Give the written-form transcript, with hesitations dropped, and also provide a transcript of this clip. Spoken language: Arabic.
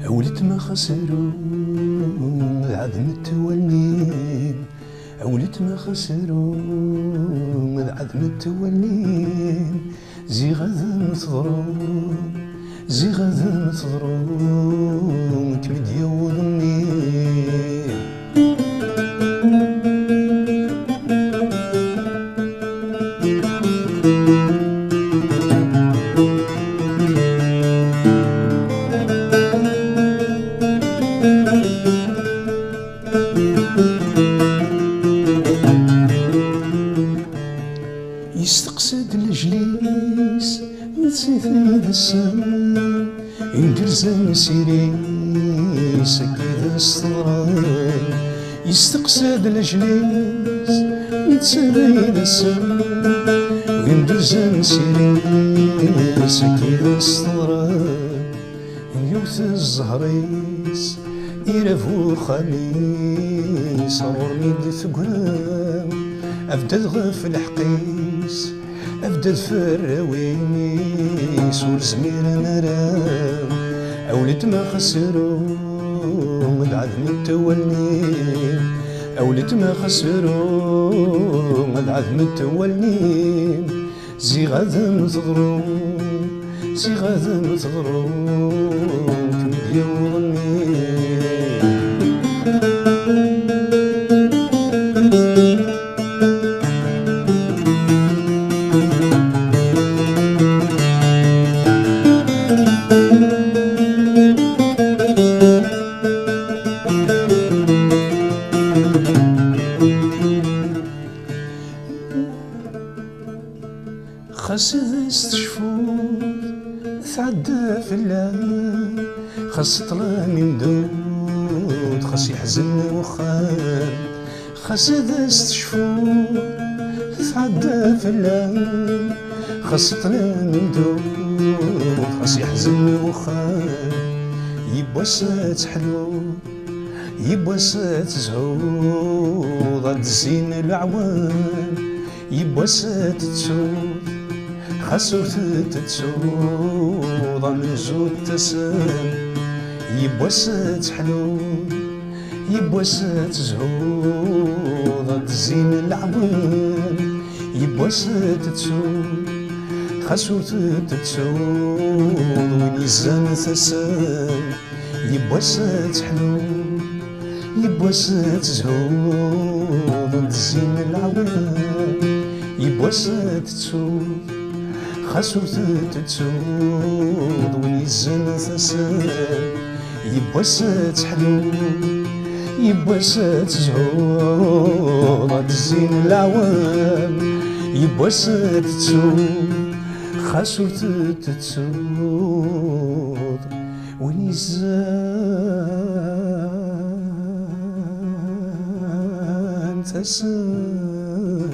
أولت ما خسروا عدم التولين، أولت ما خسروا عدم التولين. زي غدا نتضرو، زي غدا نتضرو كبد يوضني. يستقصد الجليس نسيت ذا السما، يندرزن سيريس أكيد الصدران. يستقصد الجليس نسيت ذا السما، يندرزن سيريس أكيد الصدران. يوث الزهريس يرفو الخميس رورني دي ثقرام. أبدد غف الحقيس أبدد فراويس والزمير مرام. أولت ما خسروا عدم التولين، أولت ما خسروا عدم التولين. زي غدا نتضرو، زي غدا نتضرو كبد يوضني. خاص استشفوت تعدى في الليل، خاص طلع من دود، خاص يحزن وخان. خاص استشفوت تعدى في الليل، خاص طلع من دود، خاص يحزن وخان. يبوسات حلو يبوسات زهود غد الزين العوان. يبوسات تسود خاصو تتسود من زود تسان. يبوسات حلول يبوسات زهود غد الزين العوان. يبوسات تسود خاصو تتسود وين يزان ثسان. يبوسات حلول يبوسات زهود غد الزين العوان. يبوسات تسود خاصو تتسود وين يزن ثسان. يبوسات حلول يبوسات زهود غد الزين العوام. يبوسات تسود خاصو تتسود وين يزن ثسان.